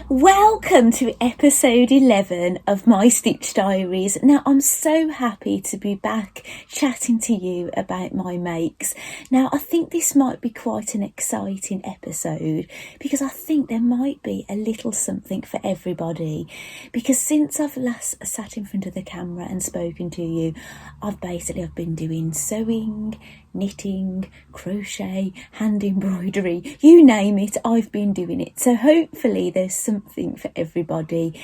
Welcome to episode 11 of my Stitch Diaries. Now, I'm so happy to be back chatting to you about my makes. Now, I think this might be quite an exciting episode because I think there might be a little something for everybody. Because since I've last sat in front of the camera and spoken to you, I've been doing sewing, knitting, crochet, hand embroidery, you name it, I've been doing it. So hopefully there's something for everybody,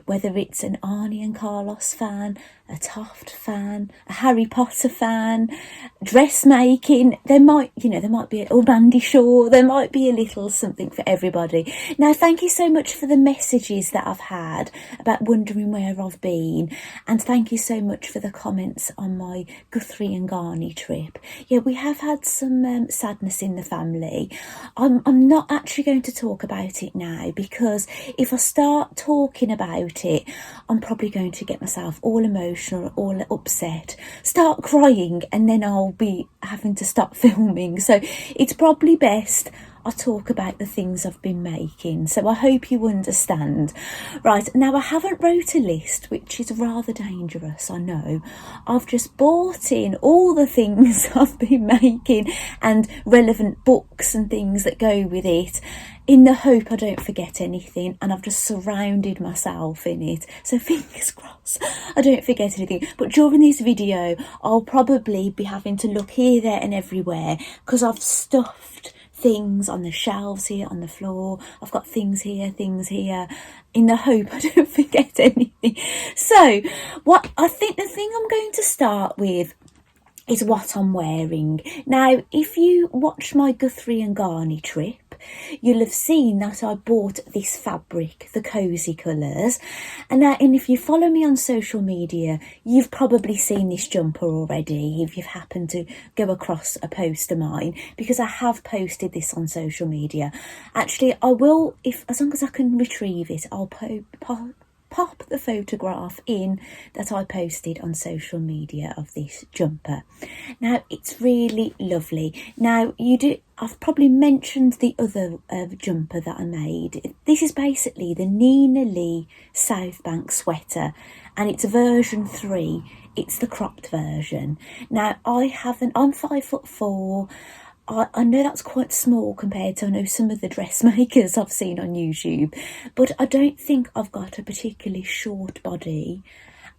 whether it's an Arne and Carlos fan, a Toft fan, a Harry Potter fan, dressmaking. There might be, or Mandy Shaw, there might be a little something for everybody. Now, thank you so much for the messages that I've had about wondering where I've been, and thank you so much for the comments on my Guthrie and Garney trip. Yeah, we have had some sadness in the family. I'm not actually going to talk about it now, because if I start talking about it, I'm probably going to get myself all emotional, all upset, start crying, and then I'll be having to stop filming. So it's probably best I talk about the things I've been making. So I hope you understand. Right, now I haven't wrote a list, which is rather dangerous, I know. I've just bought in all the things I've been making and relevant books and things that go with it, in the hope I don't forget anything, and I've just surrounded myself in it. So fingers crossed I don't forget anything. But during this video, I'll probably be having to look here, there and everywhere, because I've stuffed things on the shelves here, on the floor. I've got things here, in the hope I don't forget anything. So what I think the thing I'm going to start with is what I'm wearing. Now, if you watch my Guthrie and Garney trip, you'll have seen that I bought this fabric, the cozy colours. And if you follow me on social media, you've probably seen this jumper already, if you've happened to go across a post of mine, because I have posted this on social media. Actually, I will, as long as I can retrieve it, I'll pop the photograph in that I posted on social media of this jumper. Now, it's really lovely. Now, I've probably mentioned the other jumper that I made. This is basically the Nina Lee South Bank sweater, and it's version 3. It's the cropped version. Now, I'm 5'4". I know that's quite small compared to, I know, some of the dressmakers I've seen on YouTube, but I don't think I've got a particularly short body,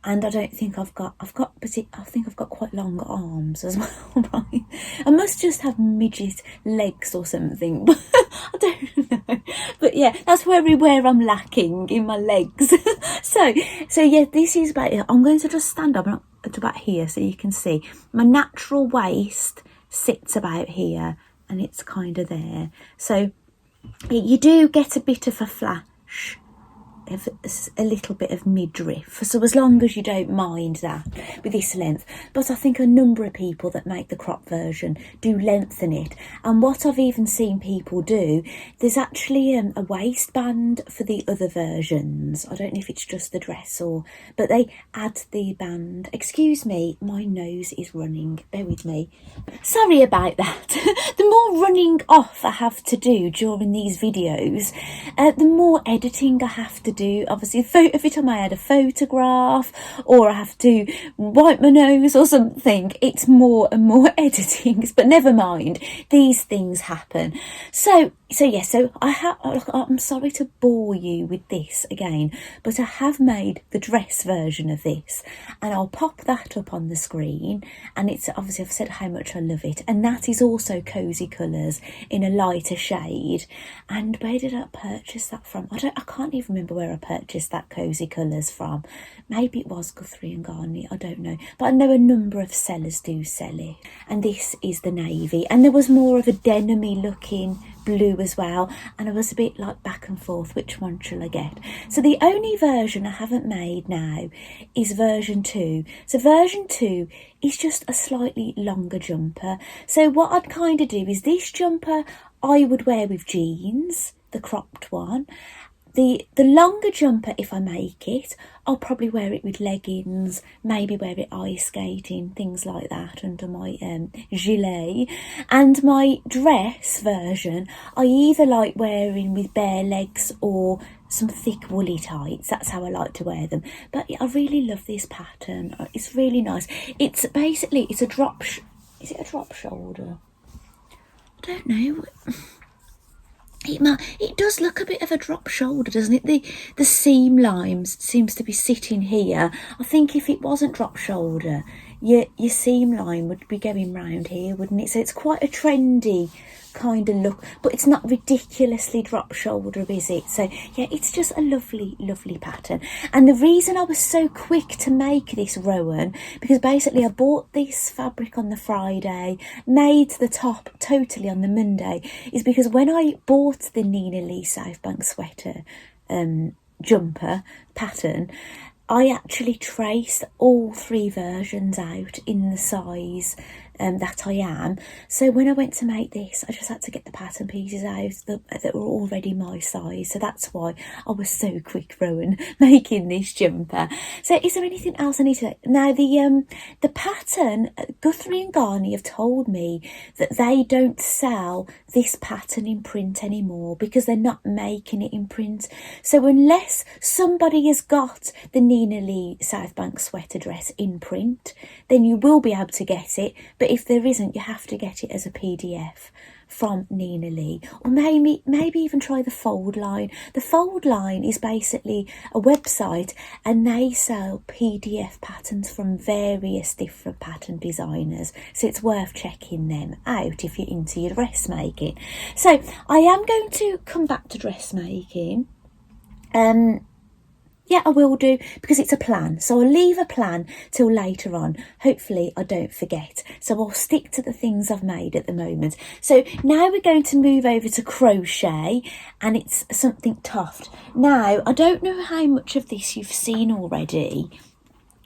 and I don't think I've got quite long arms as well, right? I must just have midget legs or something, but I don't know. But yeah, that's where I'm lacking, in my legs. So yeah, this is about it. I'm going to just stand up at about here so you can see my natural waist sits about here, and it's kind of there. So you do get a bit of a flash, a little bit of midriff, so as long as you don't mind that with this length. But I think a number of people that make the crop version do lengthen it, and what I've even seen people do, there's actually a waistband for the other versions. I don't know if it's just the dress but they add the band. Excuse me, my nose is running, bear with me, sorry about that. The more running off I have to do during these videos, the more editing I have to do. Obviously, every time I add a photograph or I have to wipe my nose or something, it's more and more editing. But never mind, these things happen. So I'm sorry to bore you with this again, but I have made the dress version of this, and I'll pop that up on the screen. And it's obviously, I've said how much I love it, and that is also cozy colours in a lighter shade. And where did I purchase that from? I can't even remember where I purchased that cozy colours from. Maybe it was Guthrie and Garney, I don't know, but I know a number of sellers do sell it. And this is the navy, and there was more of a denim-y looking blue as well, and I was a bit like back and forth, which one shall I get? So the only version I haven't made now is version 2. So version 2 is just a slightly longer jumper. So what I'd kind of do is, this jumper I would wear with jeans, the cropped one. the longer jumper, if I make it, I'll probably wear it with leggings, maybe wear it ice skating, things like that, under my gilet. And my dress version, I either like wearing with bare legs or some thick woolly tights. That's how I like to wear them. But I really love this pattern. It's really nice. It's basically, it's a drop, is it a drop shoulder? I don't know. It does look a bit of a drop shoulder, doesn't it? The seam lines seems to be sitting here. I think if it wasn't drop shoulder, your seam line would be going round here, wouldn't it? So it's quite a trendy kind of look, but it's not ridiculously drop shoulder, is it? So yeah, it's just a lovely pattern. And the reason I was so quick to make this Rowan, because basically I bought this fabric on the Friday, made the top totally on the Monday, is because when I bought the Nina Lee South Bank sweater jumper pattern, I actually traced all 3 versions out in the size that I am. So when I went to make this, I just had to get the pattern pieces out that were already my size. So that's why I was so quick, Rowan, making this jumper. So is there anything else I need to... Now, the pattern, Guthrie and Garney have told me that they don't sell this pattern in print anymore because they're not making it in print. So unless somebody has got the Nina Lee South Bank sweater dress in print, then you will be able to get it. But if there isn't, you have to get it as a PDF from Nina Lee, or maybe even try the Fold Line. The Fold Line is basically a website, and they sell PDF patterns from various different pattern designers, so it's worth checking them out if you're into your dressmaking. So I am going to come back to dressmaking. Yeah, I will do, because it's a plan. So I'll leave a plan till later on. Hopefully I don't forget. So I'll stick to the things I've made at the moment. So now we're going to move over to crochet, and it's something Toft. Now, I don't know how much of this you've seen already,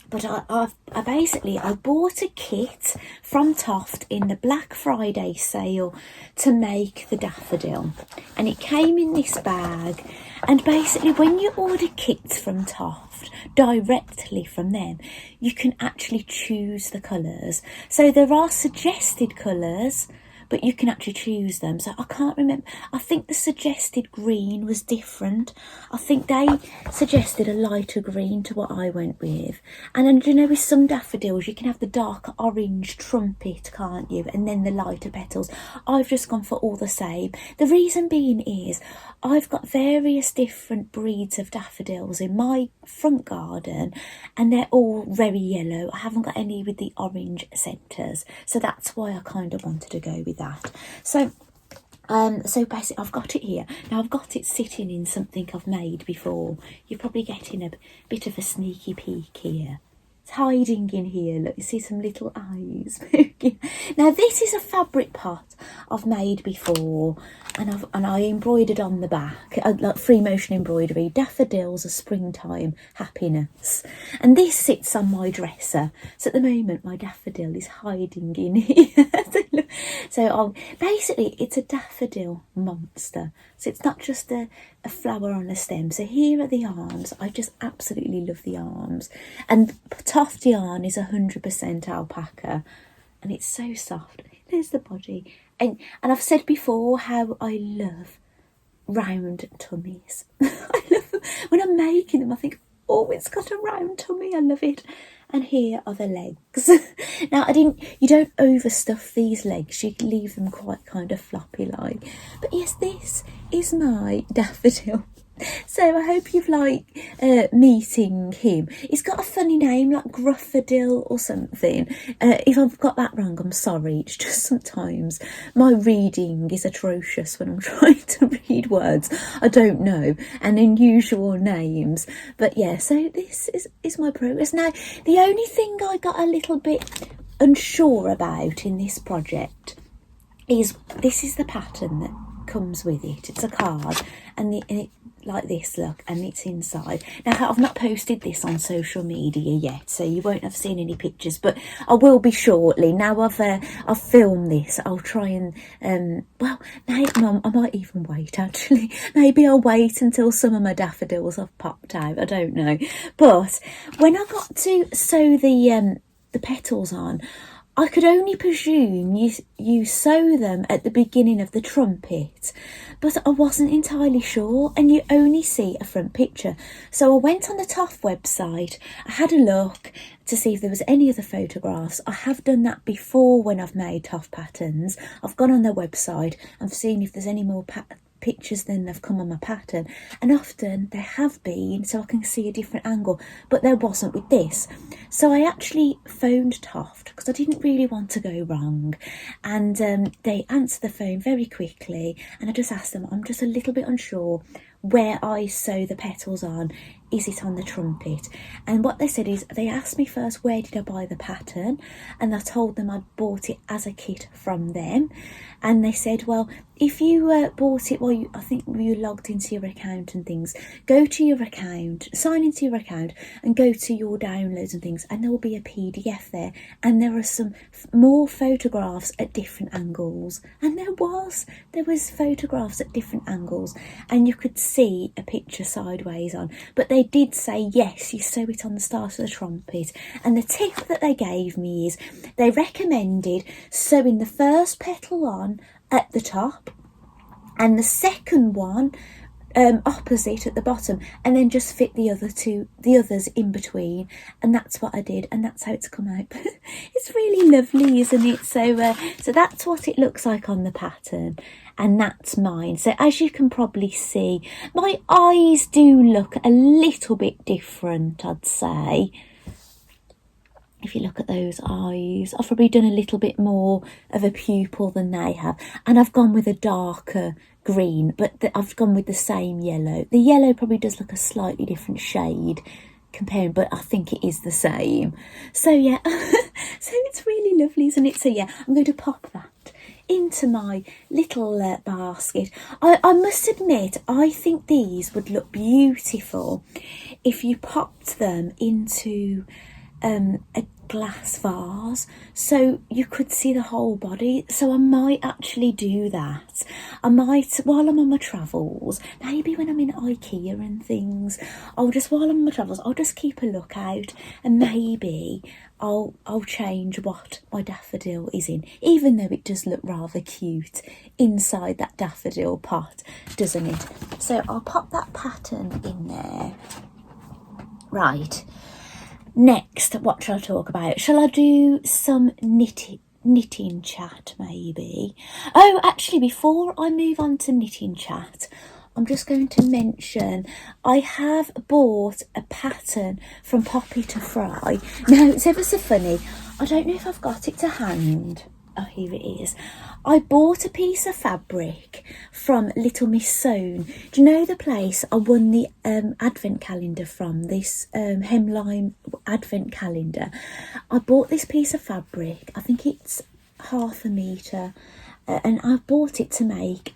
but I basically bought a kit from Toft in the Black Friday sale to make the daffodil, and it came in this bag. And basically, when you order kits from Toft directly from them, you can actually choose the colours. So there are suggested colours, but you can actually choose them. So I can't remember. I think the suggested green was different. I think they suggested a lighter green to what I went with. And then, you know, with some daffodils, you can have the dark orange trumpet, can't you? And then the lighter petals. I've just gone for all the same. The reason being is I've got various different breeds of daffodils in my front garden, and they're all very yellow. I haven't got any with the orange centres. So that's why I kind of wanted to go with that. So basically I've got it here. Now I've got it sitting in something I've made before. You're probably getting a bit of a sneaky peek here. It's hiding in here. Look, you see some little eyes. Now this is a fabric pot I've made before, and I embroidered on the back, like free motion embroidery, daffodils, a springtime happiness. And this sits on my dresser. So at the moment my daffodil is hiding in here. So basically it's a daffodil monster. So it's not just a flower on a stem. So here are the arms. I just absolutely love the arms. And Toft yarn is 100% alpaca, and it's so soft. There's the body. And I've said before how I love round tummies. I love them. When I'm making them, I think, oh, it's got a round tummy. I love it. And here are the legs. Now, you don't overstuff these legs. You leave them quite kind of floppy like. But yes, this is my daffodil. So I hope you've liked meeting him. He's got a funny name, like Gruffadil or something. If I've got that wrong, I'm sorry. It's just sometimes my reading is atrocious when I'm trying to read words I don't know and unusual names. But yeah, so this is my progress. Now, the only thing I got a little bit unsure about in this project is this is the pattern that comes with it. It's a card, and like this, look, and it's inside. Now, I've not posted this on social media yet, so you won't have seen any pictures, but I will be shortly. Now I've filmed this, I'll try and well, maybe I might even wait, actually. Maybe I'll wait until some of my daffodils have popped out, I don't know. But when I got to sew the petals on, I could only presume you sew them at the beginning of the trumpet, but I wasn't entirely sure, and you only see a front picture. So I went on the Toft website, I had a look to see if there was any other photographs. I have done that before when I've made Toft patterns. I've gone on their website and seen if there's any more pictures than have come on my pattern, and often there have been, so I can see a different angle, but there wasn't with this. So I actually phoned Toft because I didn't really want to go wrong, and they answered the phone very quickly, and I just asked them, I'm just a little bit unsure where I sew the petals on. Is it on the trumpet? And what they said is, they asked me first where did I buy the pattern, and I told them I'd bought it as a kit from them, and they said, well, if you bought it while I think you logged into your account and things, go to your account, sign into your account and go to your downloads and things, and there will be a PDF there, and there are some more photographs at different angles. And there was photographs at different angles, and you could see a picture sideways on, but they did say yes, you sew it on the start of the trumpet. And the tip that they gave me is they recommended sewing the first petal on at the top and the second one opposite at the bottom, and then just fit the others in between. And that's what I did, and that's how it's come out. It's really lovely, isn't it? So so that's what it looks like on the pattern, and that's mine. So as you can probably see, my eyes do look a little bit different, I'd say. If you look at those eyes, I've probably done a little bit more of a pupil than they have, and I've gone with a darker green, but I've gone with the same yellow. The yellow probably does look a slightly different shade comparing, but I think it is the same. So yeah, so it's really lovely, isn't it? So yeah, I'm going to pop that into my little basket. I must admit, I think these would look beautiful if you popped them into a glass vase, so you could see the whole body. So I might actually do that. I might, while I'm on my travels, maybe when I'm in IKEA and things, while I'm on my travels, I'll just keep a lookout, and maybe I'll change what my daffodil is in, even though it does look rather cute inside that daffodil pot, doesn't it? So I'll pop that pattern in there. Right. Next, what shall I talk about? Shall I do some knitting chat, maybe? Oh, actually, before I move on to knitting chat, I'm just going to mention I have bought a pattern from Poppy to Fry. Now, it's ever so funny. I don't know if I've got it to hand. Oh, here it is. I bought a piece of fabric from Little Miss Sewn. Do you know the place I won the advent calendar from, this hemline advent calendar? I bought this piece of fabric, I think it's 1/2 metre, and I bought it to make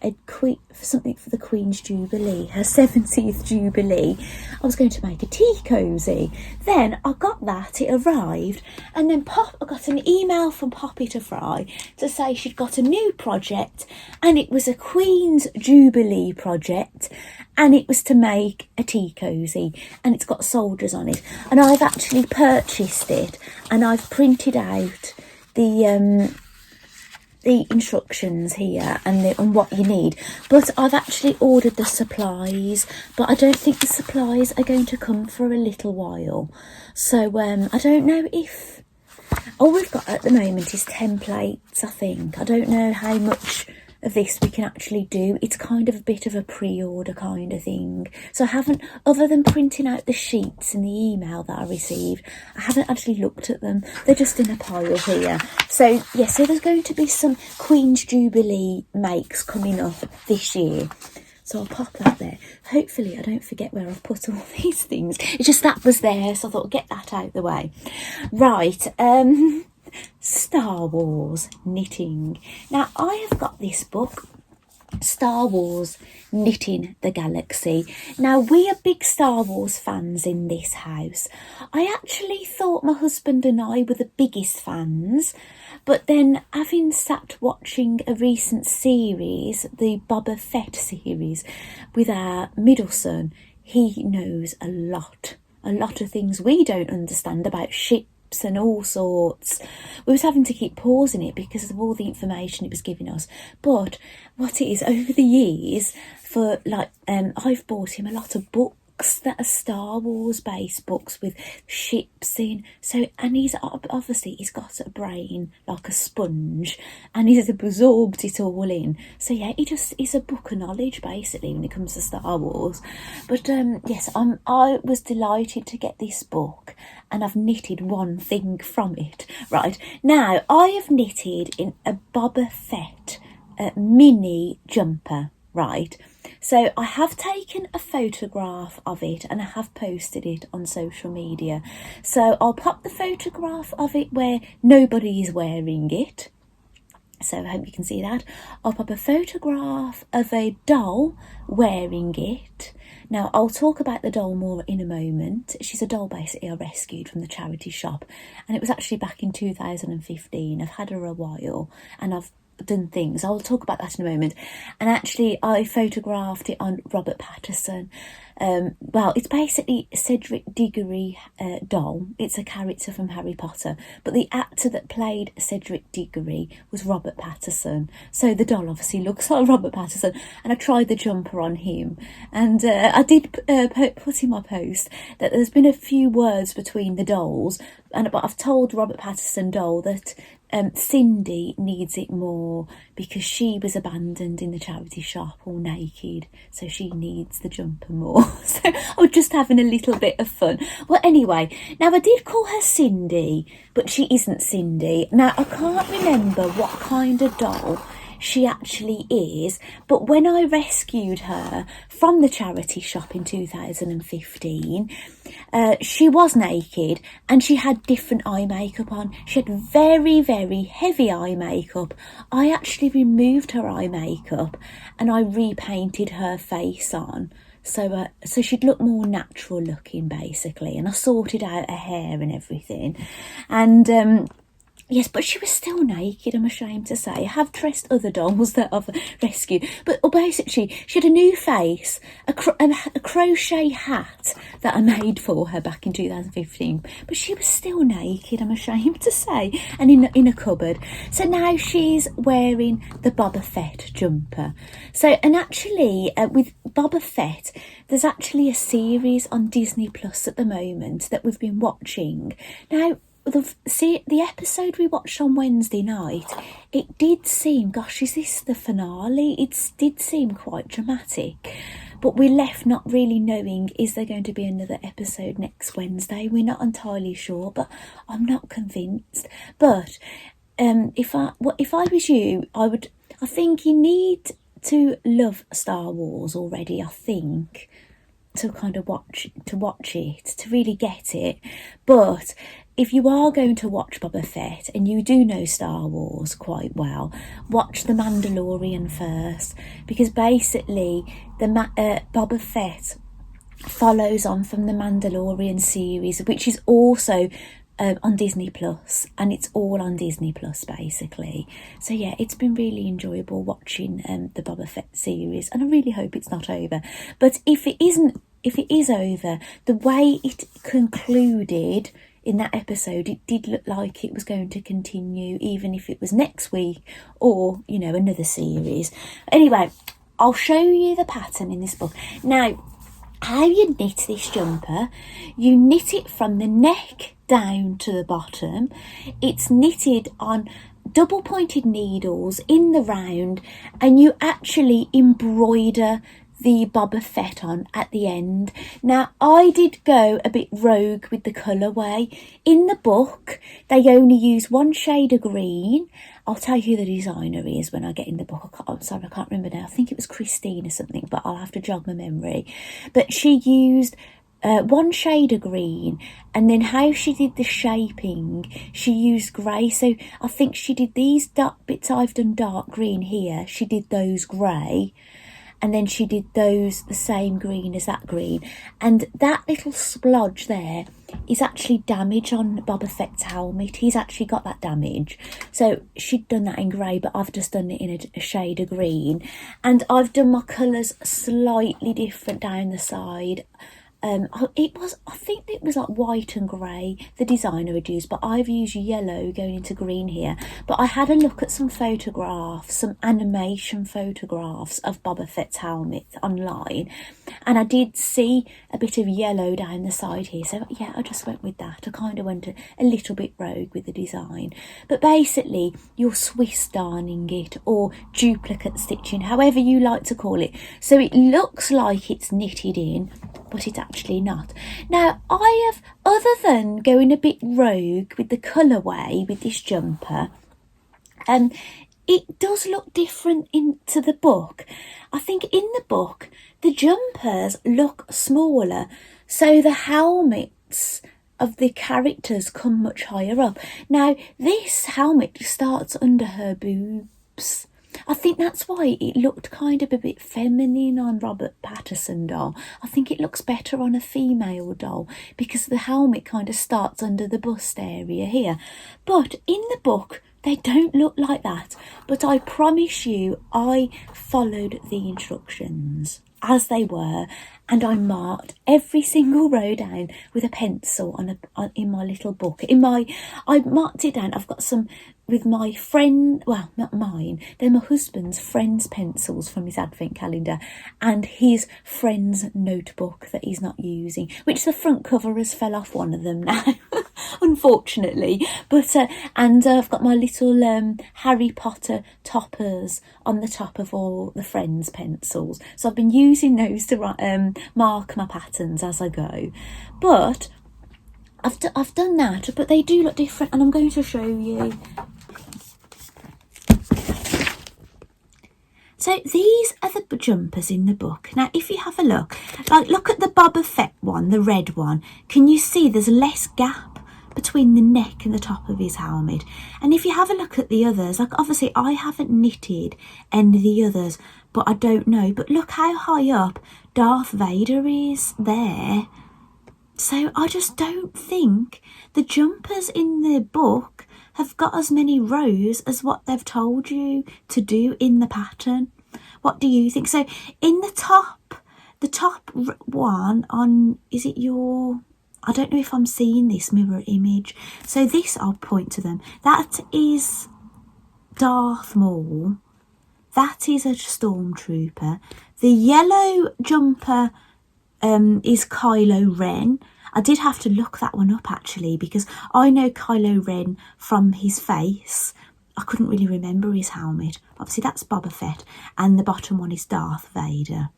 something for the Queen's Jubilee, her 70th Jubilee. I was going to make a tea cosy. Then I got that, it arrived, and then I got an email from Poppy to Fry to say she'd got a new project, and it was a Queen's Jubilee project, and it was to make a tea cosy, and it's got soldiers on it. And I've actually purchased it, and I've printed out the instructions here and what you need, but I've actually ordered the supplies, but I don't think the supplies are going to come for a little while. So I don't know if all we've got at the moment is templates. I think I don't know how much of this we can actually do. It's kind of a bit of a pre-order kind of thing, so I haven't, other than printing out the sheets in the email that I received, I haven't actually looked at them. They're just in a pile here. So yeah, so there's going to be some Queen's Jubilee makes coming up this year, so I'll pop that there. Hopefully I don't forget where I've put all these things. It's just that was there, so I thought I'd get that out of the way. Right, Star Wars knitting. Now I have got this book Star Wars Knitting the Galaxy. Now, we are big Star Wars fans in this house. I actually thought my husband and I were the biggest fans, but then having sat watching a recent series, the Boba Fett series, with our middle son, he knows a lot of things we don't understand about ships and all sorts. We was having to keep pausing it because of all the information it was giving us. But what it is, over the years, for like I've bought him a lot of books that are Star Wars based books with ships in. So, and he's got a brain like a sponge, and he's absorbed it all in. So yeah, he's a book of knowledge basically when it comes to Star Wars. But yes, I was delighted to get this book, and I've knitted one thing from it. Right, now I have knitted in a Boba Fett mini jumper, right? So I have taken a photograph of it and I have posted it on social media. So I'll pop the photograph of it where nobody is wearing it. So I hope you can see that. I'll pop a photograph of a doll wearing it. Now, I'll talk about the doll more in a moment. She's a doll basically I rescued from the charity shop. And it was actually back in 2015. I've had her a while and I've done things. I'll talk about that in a moment. And actually, I photographed it on Robert Patterson. Well, it's basically Cedric Diggory doll. It's a character from Harry Potter, but the actor that played Cedric Diggory was Robert Patterson. So the doll obviously looks like Robert Patterson, and I tried the jumper on him. And I did put in my post that there's been a few words between the dolls, but I've told Robert Patterson doll that Cindy needs it more because she was abandoned in the charity shop all naked, so she needs the jumper more. So I was just having a little bit of fun. Well, anyway, now I did call her Cindy, but she isn't Cindy. Now I can't remember what kind of doll she actually is, but when I rescued her from the charity shop in 2015, she was naked and she had different eye makeup on. She had very, very heavy eye makeup. I actually removed her eye makeup and I repainted her face on. So she'd look more natural looking basically, and I sorted out her hair and everything. And yes, but she was still naked, I'm ashamed to say. I have dressed other dolls that I've rescued. But basically, she had a new face, a crochet hat that I made for her back in 2015. But she was still naked, I'm ashamed to say, and in a cupboard. So now she's wearing the Boba Fett jumper. So, and actually, with Boba Fett, there's actually a series on Disney Plus at the moment that we've been watching. Now, the episode we watched on Wednesday night, it did seem, gosh, is this the finale? It did seem quite dramatic, but we left not really knowing, is there going to be another episode next Wednesday? We're not entirely sure, but I'm not convinced. But if I was you, I think you need to love Star Wars already, I think, to kind of watch it, to really get it. But if you are going to watch Boba Fett and you do know Star Wars quite well, watch The Mandalorian first, because basically the Boba Fett follows on from the Mandalorian series, which is also on Disney Plus, and it's all on Disney Plus basically. So yeah, it's been really enjoyable watching the Boba Fett series, and I really hope it's not over. But if it is over, the way it concluded in that episode, it did look like it was going to continue, even if it was next week or, you know, another series. Anyway, I'll show you the pattern in this book. Now, how you knit this jumper, you knit it from the neck down to the bottom. It's knitted on double pointed needles in the round, and you actually embroider the Boba Fett on at the end. Now, I did go a bit rogue with the colourway. In the book, they only use one shade of green. I'll tell you who the designer is when I get in the book. I'm sorry, I can't remember now. I think it was Christine or something, but I'll have to jog my memory. But she used one shade of green, and then how she did the shaping, she used grey. So I think she did these dark bits I've done dark green here, she did those grey, and then she did those the same green as that green, and that little splodge there is actually damage on Boba Fett's helmet. He's actually got that damage, so she'd done that in grey, but I've just done it in a shade of green, and I've done my colours slightly different down the side. I think it was like white and grey the designer had used, but I've used yellow going into green here. But I had a look at some photographs, some animation photographs of Boba Fett's helmet online, and I did see a bit of yellow down the side here, so yeah, I just went with that. I kind of went a little bit rogue with the design, but basically you're Swiss darning it, or duplicate stitching, however you like to call it, so it looks like it's knitted in, but it's actually not. Now, I have, other than going a bit rogue with the colourway with this jumper, it does look different into the book. I think in the book the jumpers look smaller, so the helmets of the characters come much higher up. Now, this helmet starts under her boobs. I think that's why it looked kind of a bit feminine on Robert Pattinson doll. I think it looks better on a female doll because the helmet kind of starts under the bust area here. But in the book, they don't look like that. But I promise you, I followed the instructions as they were, and I marked every single row down with a pencil in my little book. I marked it down. I've got some with my friend, well, not mine, they're my husband's friend's pencils from his advent calendar, and his friend's notebook that he's not using, which the front cover has fell off one of them now, unfortunately. But and I've got my little Harry Potter toppers on the top of all the friends' pencils, so I've been using those to mark my patterns as I go. But I've done that, but they do look different, and I'm going to show you. So these are the jumpers in the book. Now, if you have a look, like look at the Boba Fett one, the red one. Can you see there's less gap between the neck and the top of his helmet? And if you have a look at the others, like obviously I haven't knitted any of the others, but I don't know. But look how high up Darth Vader is there. So I just don't think the jumpers in the book have got as many rows as what they've told you to do in the pattern. What do you think? So in the top one on, is it your, I don't know if I'm seeing this mirror image. So this, I'll point to them. That is Darth Maul. That is a stormtrooper. The yellow jumper is Kylo Ren. I did have to look that one up actually, because I know Kylo Ren from his face. I couldn't really remember his helmet. Obviously that's Boba Fett, and the bottom one is Darth Vader.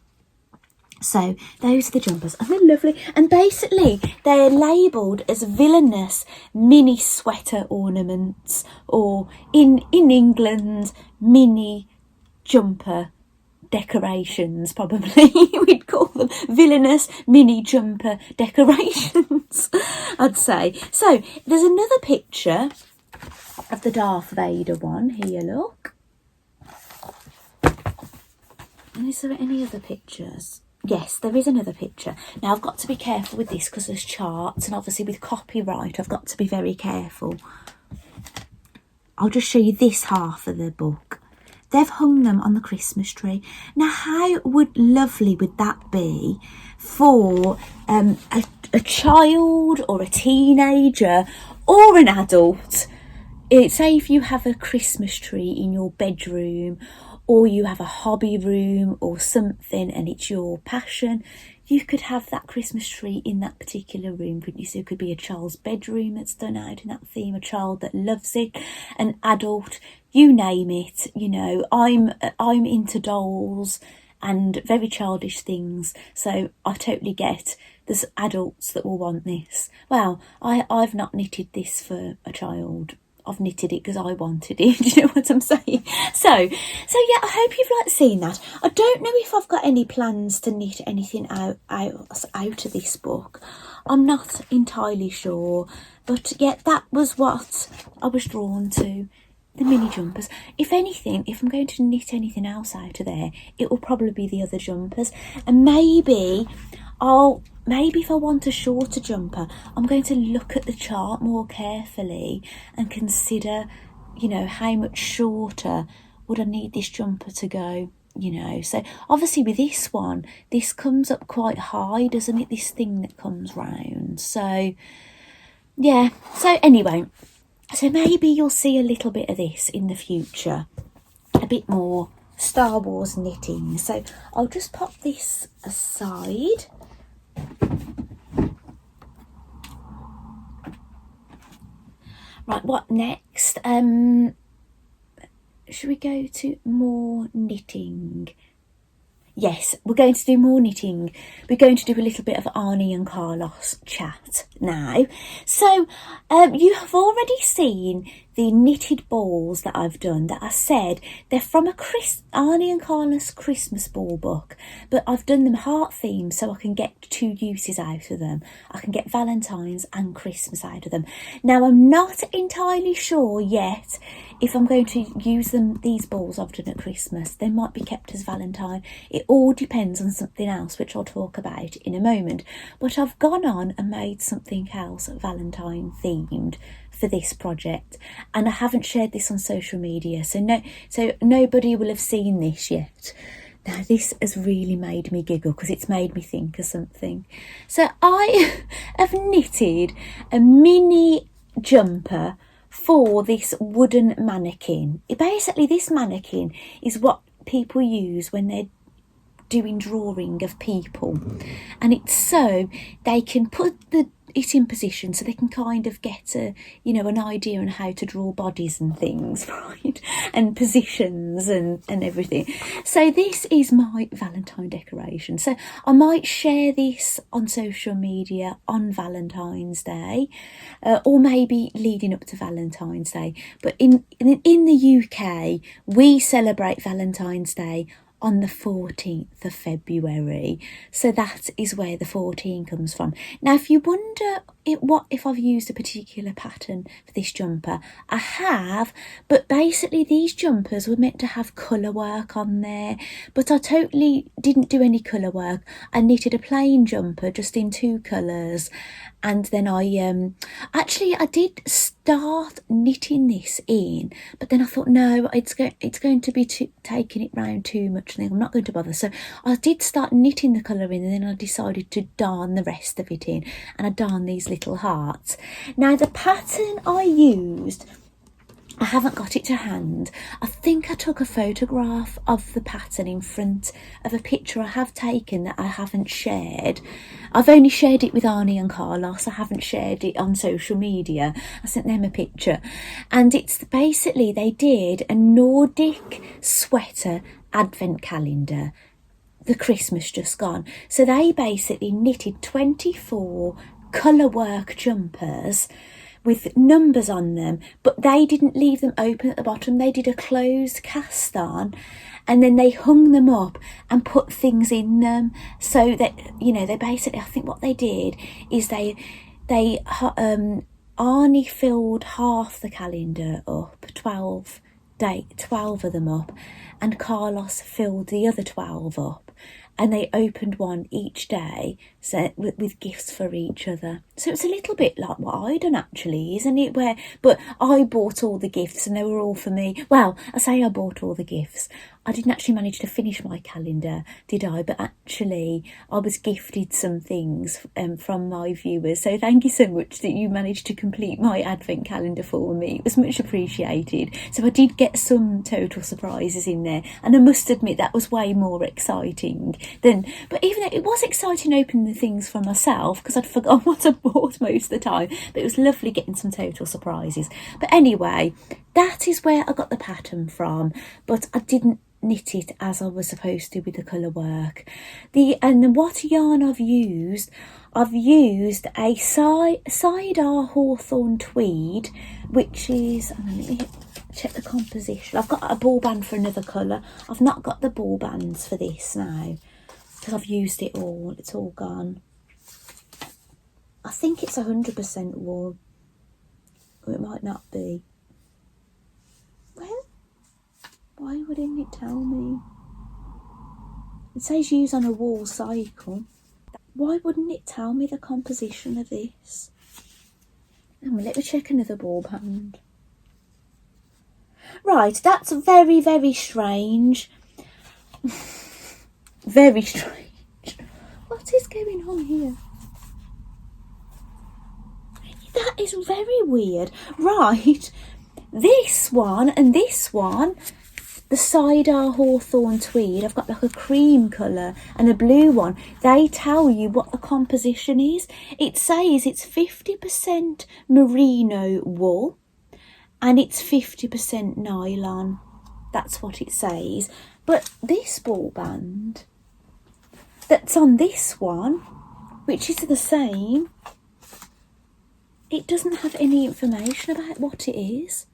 So those are the jumpers, and they're lovely, and basically they're labelled as villainous mini sweater ornaments, or in England, mini jumper decorations, probably we'd call them villainous mini jumper decorations, I'd say. So there's another picture of the Darth Vader one here, look. And is there any other pictures? Yes, there is another picture. Now I've got to be careful with this because there's charts, and obviously with copyright I've got to be very careful. I'll just show you this half of the book. They've hung them on the Christmas tree. Now, how lovely would that be for a child or a teenager or an adult? Say if you have a Christmas tree in your bedroom, or you have a hobby room or something, and it's your passion, you could have that Christmas tree in that particular room, couldn't you? So it could be a child's bedroom that's done out in that theme, a child that loves it, an adult, you name it. You know, I'm into dolls and very childish things, so I totally get there's adults that will want this. Well, I've not knitted this for a child. I've knitted it because I wanted it. Do you know what I'm saying? So yeah, I hope you've seen that. I don't know if I've got any plans to knit anything out of this book. I'm not entirely sure, but yeah, that was what I was drawn to. The mini jumpers. If anything, if I'm going to knit anything else out of there, it will probably be the other jumpers. And maybe if I want a shorter jumper, I'm going to look at the chart more carefully and consider, how much shorter would I need this jumper to go, So obviously with this one, this comes up quite high, doesn't it? This thing that comes round. So yeah, so anyway, so maybe you'll see a little bit of this in the future, a bit more Star Wars knitting. So I'll just pop this aside. Right, what next? Should we go to more knitting? Yes, we're going to do more knitting. We're going to do a little bit of Arne and Carlos chat now. So you have already seen the knitted balls that I've done that I said they're from a Arne and Carlos Christmas ball book, but I've done them heart themed so I can get 2 uses out of them. I can get Valentine's and Christmas out of them. Now I'm not entirely sure yet if I'm going to use these balls I've done at Christmas. They might be kept as Valentine. It all depends on something else, which I'll talk about in a moment. But I've gone on and made something else Valentine themed for this project, and I haven't shared this on social media, so nobody will have seen this yet. Now this has really made me giggle because it's made me think of something. So I have knitted a mini jumper for this wooden mannequin. Basically this mannequin is what people use when they're doing drawing of people, and it's so they can put it in position so they can kind of get an idea on how to draw bodies and things, right, and positions and everything. So this is my Valentine decoration, so I might share this on social media on Valentine's Day, or maybe leading up to Valentine's Day. But in the UK we celebrate Valentine's Day on the 14th of February. So that is where the 14 comes from. Now, if you wonder if I've used a particular pattern for this jumper, I have, but basically these jumpers were meant to have colour work on there, but I totally didn't do any colour work. I knitted a plain jumper just in 2 colours, and then I did start knitting this in, but then I thought, no, it's going to be taking it round too much, and I'm not going to bother. So I did start knitting the colour in, and then I decided to darn the rest of it in, and I darned these little hearts. Now the pattern I used, I haven't got it to hand. I think I took a photograph of the pattern in front of a picture I have taken that I haven't shared. I've only shared it with Arne and Carlos. I haven't shared it on social media. I sent them a picture. And it's basically, they did a Nordic sweater advent calendar, the Christmas just gone. So they basically knitted 24 colour work jumpers with numbers on them, but they didn't leave them open at the bottom. They did a closed cast on, and then they hung them up and put things in them, so that they basically, I think what they did is they Arne filled half the calendar up, 12 of them up, and Carlos filled the other 12 up, and they opened one each day, so with gifts for each other. So it's a little bit like what I done actually, isn't it? But I bought all the gifts and they were all for me. Well, I say I bought all the gifts. I didn't actually manage to finish my calendar, did I? But actually, I was gifted some things from my viewers. So thank you so much that you managed to complete my advent calendar for me. It was much appreciated. So I did get some total surprises in there. And I must admit that was way more exciting but even though it was exciting opening the things for myself, because I'd forgotten what I bought most of the time. But it was lovely getting some total surprises. But anyway, that is where I got the pattern from. But I didn't knit it as I was supposed to with the colour work. And what yarn I've used a Side R Hawthorn Tweed which is, let me check the composition. I've got a ball band for another colour. I've not got the ball bands for this now because I've used it all. It's all gone. I think it's 100% wool, or it might not be. Well, why wouldn't it tell me? It says use on a wool cycle. Why wouldn't it tell me the composition of this? Let me check another ball band. Right, that's very, very strange. Very strange. What is going on here? That is very weird. Right, this one and this one, the cider hawthorn tweed, I've got like a cream colour and a blue one. They tell you what the composition is. It says it's 50% merino wool and it's 50% nylon. That's what it says. But this ball band that's on this one, which is the same, it doesn't have any information about what it is.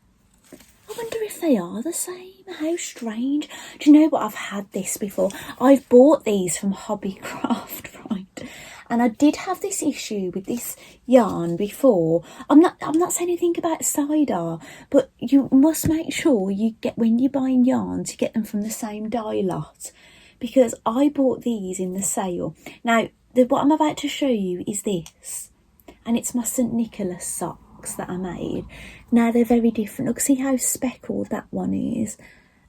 I wonder if they are the same. How strange. Do you know what? I've had this before. I've bought these from Hobbycraft, right? And I did have this issue with this yarn before. I'm not saying anything about cider, but you must make sure you get, when you're buying yarns, you get them from the same dye lot. Because I bought these in the sale. Now, what I'm about to show you is this. And it's my St. Nicholas socks that I made. Now they're very different. Look, see how speckled that one is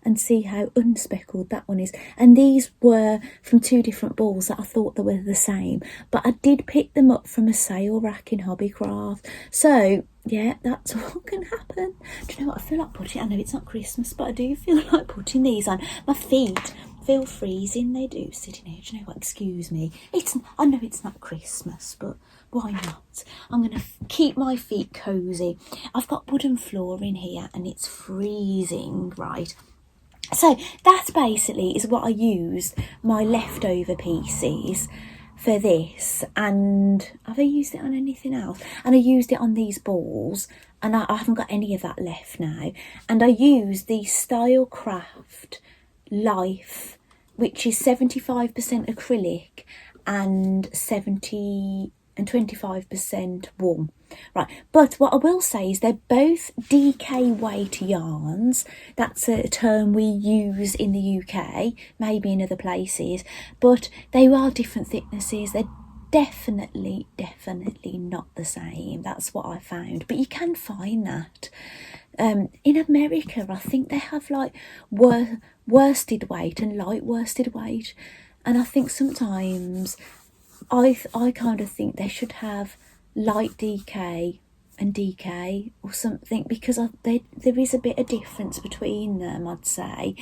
and see how unspeckled that one is. And these were from two different balls that I thought they were the same. But I did pick them up from a sale rack in Hobbycraft. So, yeah, that's what can happen. Do you know what? I feel like putting, I know it's not Christmas, but I do feel like putting these on. My feet feel freezing. They do sitting here. Do you know what? Excuse me. I know it's not Christmas, but why not? I'm going to keep my feet cosy. I've got wooden flooring here and it's freezing, right? So that basically is what I used my leftover pieces for this. And have I used it on anything else? And I used it on these balls, and I haven't got any of that left now. And I used the Stylecraft Life, which is 75% acrylic and 25% wool. Right, but what I will say is they're both DK weight yarns. That's a term we use in the UK, maybe in other places, but they are different thicknesses. They're definitely not the same. That's what I found, but you can find that. In America, I think they have like worsted weight and light worsted weight, and I think sometimes I kind of think they should have light DK and DK or something, because there is a bit of difference between them, I'd say.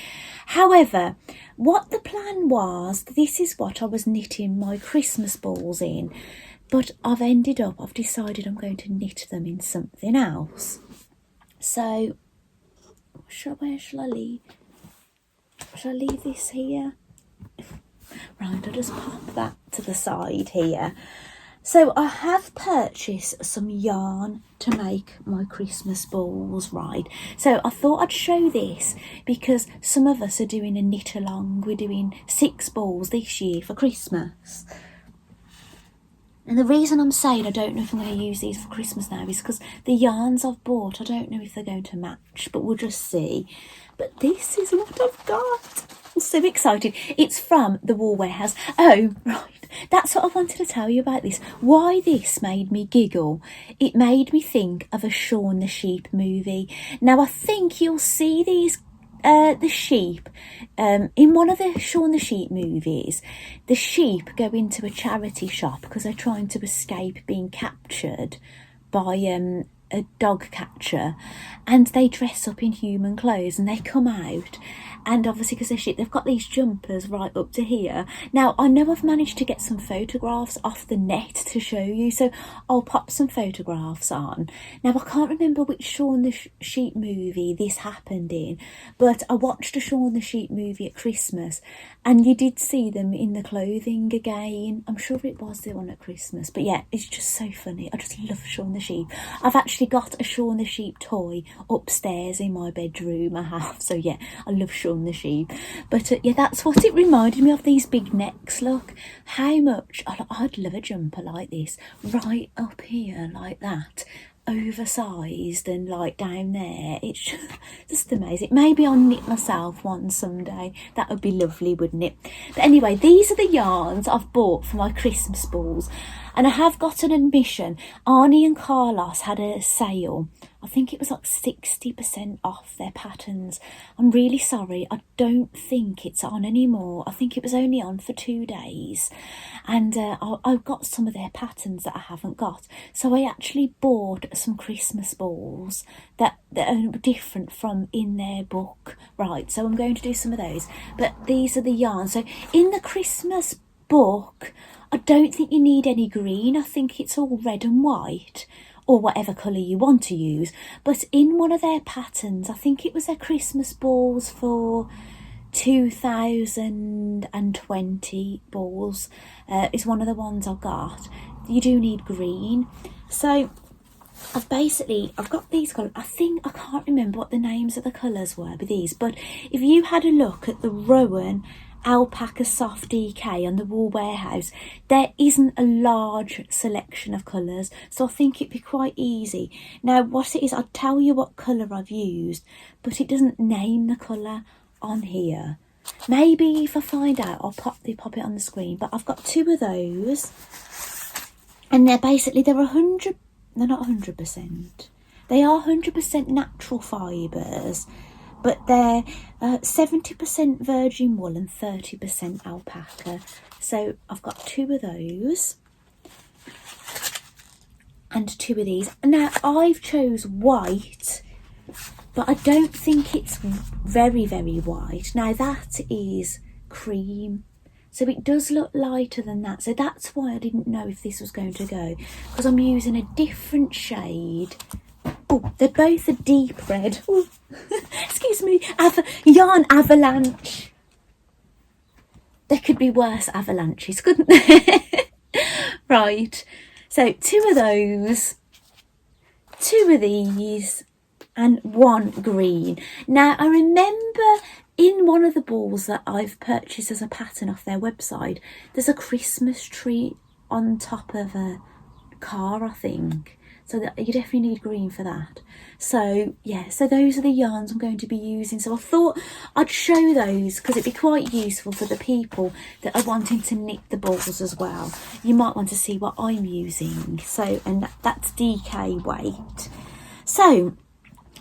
However, what the plan was, this is what I was knitting my Christmas balls in, but I've decided I'm going to knit them in something else. So, where shall I leave? Shall I leave this here? Right, I'll just pop that to the side here. So I have purchased some yarn to make my Christmas balls, right? So I thought I'd show this because some of us are doing a knit along. We're doing 6 balls this year for Christmas. And the reason I'm saying I don't know if I'm going to use these for Christmas now is because the yarns I've bought, I don't know if they're going to match, but we'll just see. But this is what I've got. I'm so excited. It's from the Wool Warehouse. Oh, right. That's what I wanted to tell you about this. Why this made me giggle. It made me think of a Shaun the Sheep movie. Now, I think you'll see these the sheep in one of the Shaun the Sheep movies. The sheep go into a charity shop because they're trying to escape being captured by a dog catcher, and they dress up in human clothes and they come out, and obviously because they're sheep, they've got these jumpers right up to here. Now I know I've managed to get some photographs off the net to show you, so I'll pop some photographs on. Now I can't remember which Shaun the Sheep movie this happened in, but I watched a Shaun the Sheep movie at Christmas and you did see them in the clothing again. I'm sure it was the one at Christmas, but yeah, it's just so funny. I just love Shaun the Sheep. I've actually actually got a Shaun the Sheep toy upstairs in my bedroom. I have, so yeah, I love Shaun the Sheep. But yeah, that's what it reminded me of, these big necks. Look how much I'd love a jumper like this, right up here like that, oversized, and like down there. It's just amazing. Maybe I'll knit myself one someday. That would be lovely, wouldn't it? But anyway, these are the yarns I've bought for my Christmas balls, and I have got an admission. Arne and Carlos had a sale. I think it was like 60% off their patterns. I'm really sorry, I don't think it's on anymore. I think it was only on for 2 days, and I've got some of their patterns that I haven't got. So I actually bought some Christmas balls that are different from in their book. Right, so I'm going to do some of those. But these are the yarns. So in the Christmas book, I don't think you need any green. I think it's all red and white, or whatever colour you want to use. But in one of their patterns, I think it was their Christmas balls for 2020 balls, is one of the ones I got. You do need green. So I've got these colours. I can't remember what the names of the colours were with these, but if you had a look at the Rowan Alpaca Soft DK on the Wool Warehouse, there isn't a large selection of colours, so I think it'd be quite easy. Now what it is, I'll tell you what colour I've used, but it doesn't name the colour on here. Maybe if I find out, I'll pop it on the screen. But I've got 2 of those, and they're not 100%. They are 100% natural fibres, but they're 70% virgin wool and 30% alpaca. So I've got 2 of those and 2 of these. Now I've chose white, but I don't think it's very, very white. Now that is cream, so it does look lighter than that. So that's why I didn't know if this was going to go, because I'm using a different shade. Oh, they're both a deep red. Ooh. Excuse me, yarn avalanche. There could be worse avalanches, couldn't there? Right, so 2 of those, 2 of these, and 1 green. Now I remember in one of the balls that I've purchased as a pattern off their website, there's a Christmas tree on top of a car, I think. So that you definitely need green for that. So yeah, so those are the yarns I'm going to be using. So I thought I'd show those because it'd be quite useful for the people that are wanting to knit the balls as well. You might want to see what I'm using. So, and that's DK weight. So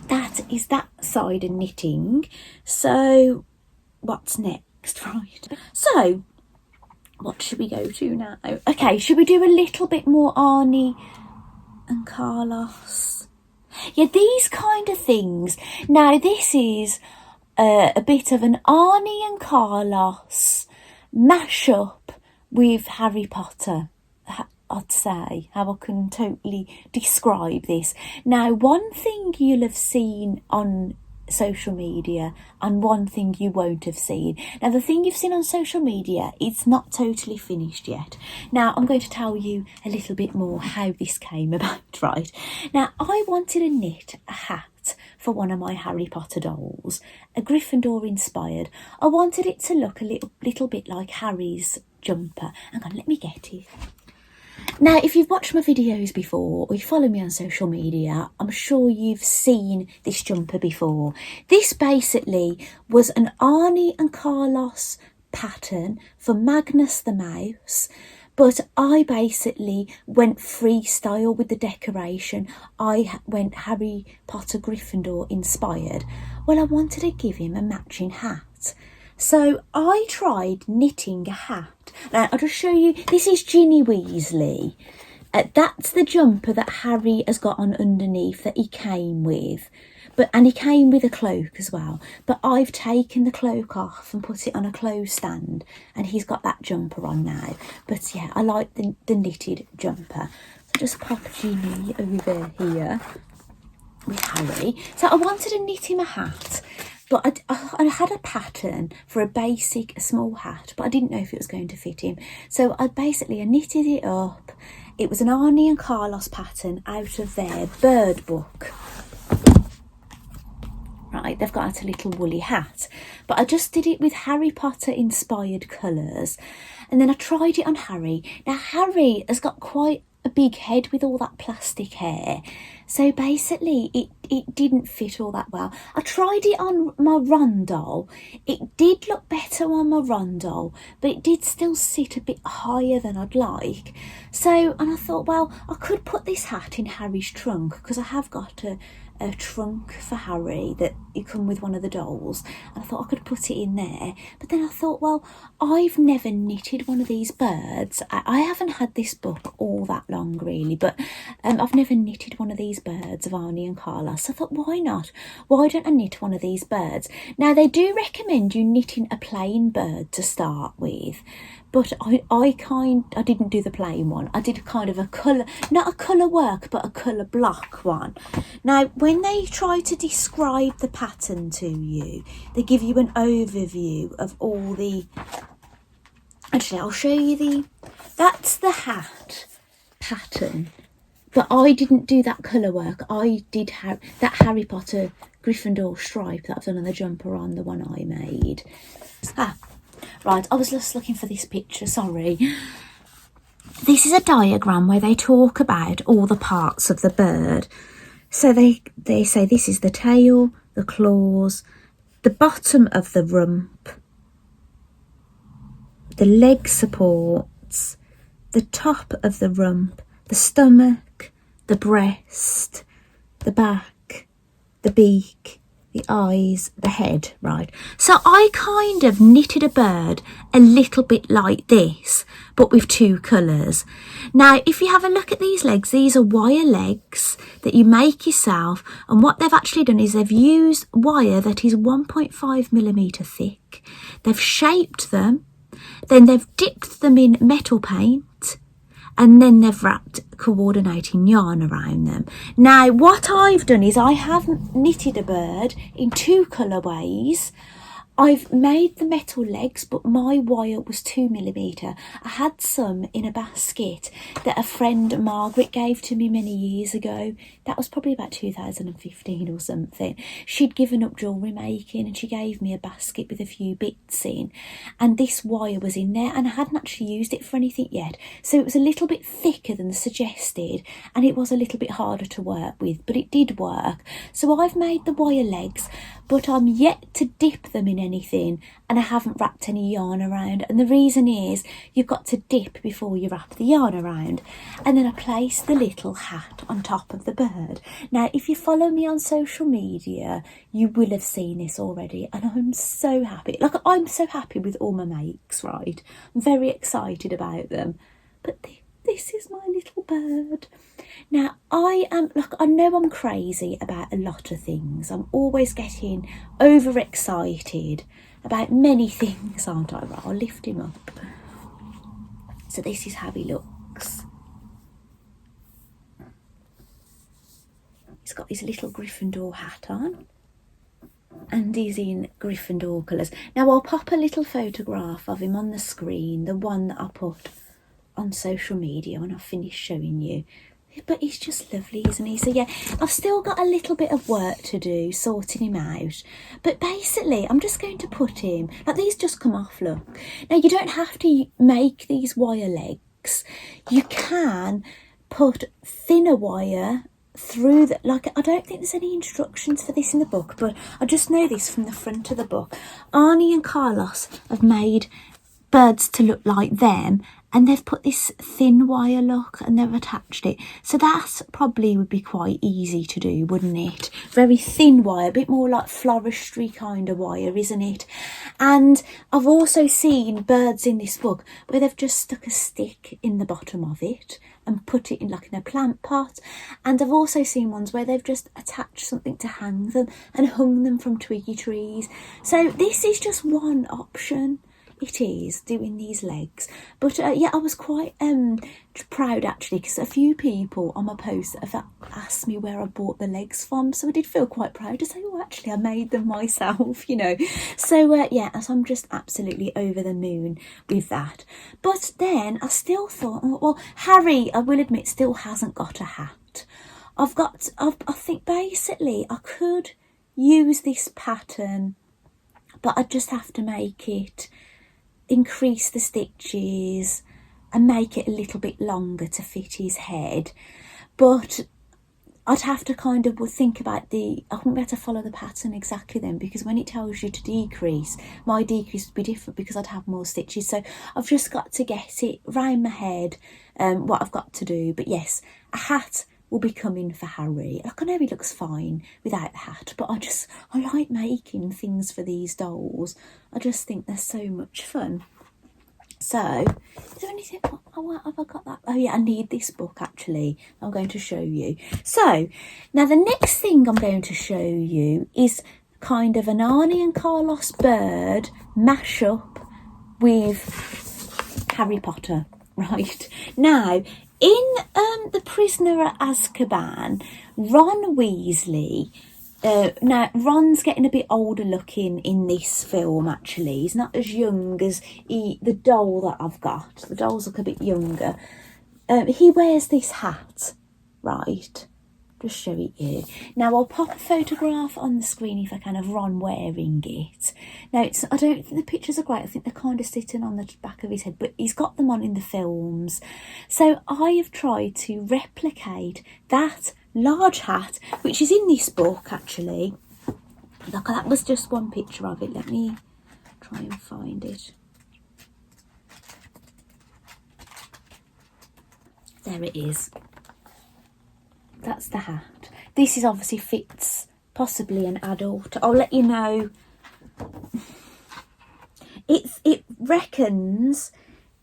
that is that side of knitting. So what's next? Right. So what should we go to now? Okay, should we do a little bit more Arne and Carlos? Yeah, these kind of things. Now this is a bit of an Arne and Carlos mash-up with Harry Potter, I'd say, how I can totally describe this. Now one thing you'll have seen on social media and one thing you won't have seen. Now the thing you've seen on social media, it's not totally finished yet. Now I'm going to tell you a little bit more how this came about. Right, now I wanted to knit a hat for one of my Harry Potter dolls, a Gryffindor inspired. I wanted it to look a little bit like Harry's jumper. Hang on, let me get it. Now, if you've watched my videos before or you follow me on social media, I'm sure you've seen this jumper before. This basically was an Arne and Carlos pattern for Magnus the Mouse, but I basically went freestyle with the decoration. I went Harry Potter Gryffindor inspired. Well, I wanted to give him a matching hat. So I tried knitting a hat. Now I'll just show you, this is Ginny Weasley. That's the jumper that Harry has got on underneath that he came with. And he came with a cloak as well. But I've taken the cloak off and put it on a clothes stand, and he's got that jumper on now. But yeah, I like the knitted jumper. So just pop Ginny over here with Harry. So I wanted to knit him a hat. But I had a pattern for a small hat, but I didn't know if it was going to fit him. So I knitted it up, It was an Arne and Carlos pattern out of their bird book. Right, they've got out a little woolly hat, but I just did it with Harry Potter inspired colours, and then I tried it on Harry. Now Harry has got quite a big head with all that plastic hair, so basically it didn't fit all that well. I tried it on my rondel. It did look better on my rondel, but it did still sit a bit higher than I'd like. So, and I thought, well, I could put this hat in Harry's trunk, because I have got a trunk for Harry that you come with one of the dolls, and I thought I could put it in there. But then I thought, well, I've never knitted one of these birds. I haven't had this book all that long really, but I've never knitted one of these birds of Arne and Carlos. So I thought, why not? Why don't I knit one of these birds? Now they do recommend you knitting a plain bird to start with, but I didn't do the plain one. I did kind of a colour, not a colour work, but a colour block one. Now, when they try to describe the pattern to you, they give you an overview of all the... Actually, I'll show you that's the hat pattern. But I didn't do that colour work. I did that Harry Potter Gryffindor stripe that I've done on the jumper on the one I made. Right, I was just looking for this picture, sorry. This is a diagram where they talk about all the parts of the bird. So they say this is the tail, the claws, the bottom of the rump, the leg supports, the top of the rump, the stomach, the breast, the back, the beak, the eyes, the head, right? So I kind of knitted a bird a little bit like this, but with two colours. Now, if you have a look at these legs, these are wire legs that you make yourself, and what they've actually done is they've used wire that is 1.5mm thick. They've shaped them, then they've dipped them in metal paint, and then they've wrapped coordinating yarn around them. Now, what I've done is I have knitted a bird in two colourways. I've made the metal legs, but my wire was 2mm. I had some in a basket that a friend, Margaret, gave to me many years ago. That was probably about 2015 or something. She'd given up jewellery making and she gave me a basket with a few bits in. And this wire was in there, and I hadn't actually used it for anything yet. So it was a little bit thicker than suggested, and it was a little bit harder to work with, but it did work. So I've made the wire legs, but I'm yet to dip them in anything, and I haven't wrapped any yarn around. And the reason is you've got to dip before you wrap the yarn around. And then I place the little hat on top of the bird. Now, if you follow me on social media, you will have seen this already, and I'm so happy. Like, I'm so happy with all my makes, right? I'm very excited about them. But this is my little bird. Now, I know I'm crazy about a lot of things. I'm always getting overexcited about many things, aren't I? Right, I'll lift him up. So this is how he looks. He's got his little Gryffindor hat on, and he's in Gryffindor colours. Now, I'll pop a little photograph of him on the screen, the one that I put on social media when I finish showing you. But he's just lovely, isn't he? So yeah, I've still got a little bit of work to do sorting him out, but basically I'm just going to put him, like, these just come off, look. Now, you don't have to make these wire legs. You can put thinner wire through the, like, I don't think there's any instructions for this in the book, but I just know this from the front of the book. Arne and Carlos have made birds to look like them, and they've put this thin wire, look, and they've attached it. So that probably would be quite easy to do, wouldn't it? Very thin wire, a bit more like floristry kind of wire, isn't it? And I've also seen birds in this book where they've just stuck a stick in the bottom of it and put it in, like, in a plant pot. And I've also seen ones where they've just attached something to hang them and hung them from twiggy trees. So this is just one option. it is, doing these legs. But yeah, I was quite proud actually, because a few people on my post have asked me where I bought the legs from, so I did feel quite proud to say, oh, actually I made them myself, you know. So yeah, so I'm just absolutely over the moon with that. But then I still thought, oh, well, Harry, I will admit, still hasn't got a hat. I think basically I could use this pattern, but I just have to make it, increase the stitches and make it a little bit longer to fit his head. But I'd have to kind of think about I wouldn't be able to follow the pattern exactly then, because when it tells you to decrease, my decrease would be different because I'd have more stitches. So I've just got to get it round my head, what I've got to do. But yes, a hat will be coming for Harry. Like, I know he looks fine without the hat, but I like making things for these dolls. I just think they're so much fun. So, is there anything, have I got that? Oh yeah, I need this book actually. I'm going to show you. So, now the next thing I'm going to show you is kind of an Arne and Carlos bird mashup with Harry Potter, right? Now, in The Prisoner at Azkaban, Ron Weasley, now Ron's getting a bit older looking in this film actually. He's not as young as the doll that I've got. The dolls look a bit younger. He wears this hat, right? Just show it you. Now I'll pop a photograph on the screen if I can of Ron wearing it. Now I don't think the pictures are great. I think they're kind of sitting on the back of his head, but he's got them on in the films. So I have tried to replicate that large hat, which is in this book actually. Look, that was just one picture of it. Let me try and find it. There it is. That's the hat. This is obviously fits possibly an adult. I'll let you know. It reckons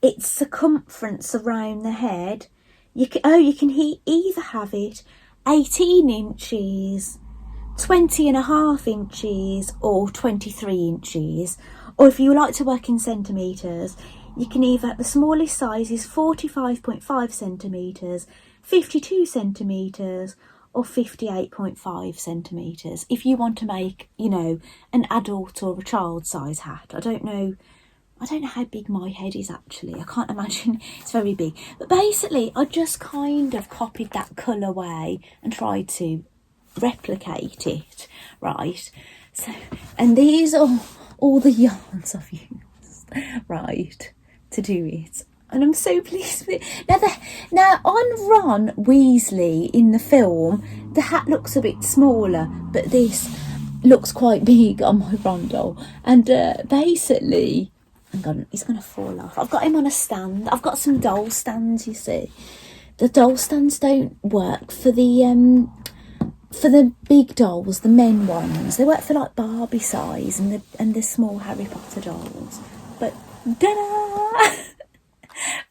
its circumference around the head. You can either have it 18 inches, 20.5 inches, or 23 inches. Or if you like to work in centimetres, you can either, the smallest size is 45.5 centimetres, 52 centimetres, or 58.5 centimetres. If you want to make, you know, an adult or a child size hat. I don't know how big my head is actually. I can't imagine it's very big. But basically, I just kind of copied that colourway and tried to replicate it, right? So, and these are all the yarns I've used, right, to do it. And I'm so pleased with it. Now on Ron Weasley in the film, the hat looks a bit smaller, but this looks quite big on my Ron doll. And basically, hang on, he's going to fall off. I've got him on a stand. I've got some doll stands, you see. The doll stands don't work for the big dolls, the men ones. They work for like Barbie size and the small Harry Potter dolls. But ta-da!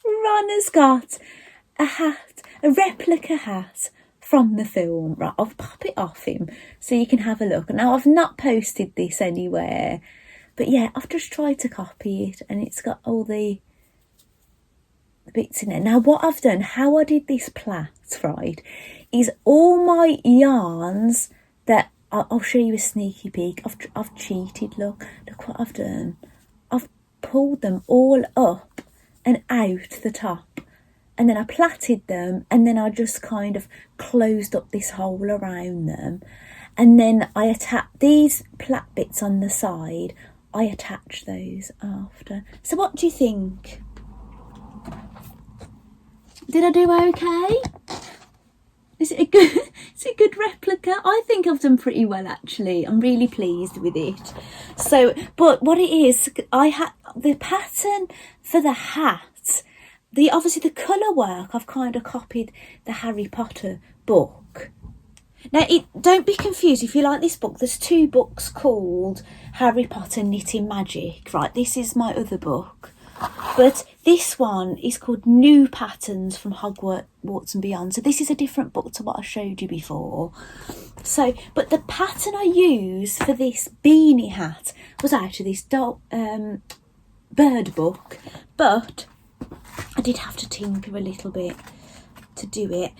Ron has got a hat, a replica hat from the film. Right, I'll pop it off him so you can have a look. Now, I've not posted this anywhere, but yeah, I've just tried to copy it and it's got all the bits in it. Now, what I've done, how I did this plait, right, is all my yarns that I'll show you a sneaky peek. I've cheated, look what I've done. I've pulled them all up and out the top, and then I plaited them, and then I just kind of closed up this hole around them, and then I attach these plait bits on the side. I attach those after. So what do you think? Did I do okay? Is it a good replica? I think I've done pretty well actually. I'm really pleased with it. So, but what it is, I had the pattern for the hat. Obviously the colour work, I've kind of copied the Harry Potter book. Now, don't be confused. If you like this book, there's two books called Harry Potter Knitting Magic. Right, this is my other book. But this one is called New Patterns from Hogwarts and Beyond. So this is a different book to what I showed you before. So, but the pattern I used for this beanie hat was out of this bird book, but I did have to tinker a little bit to do it.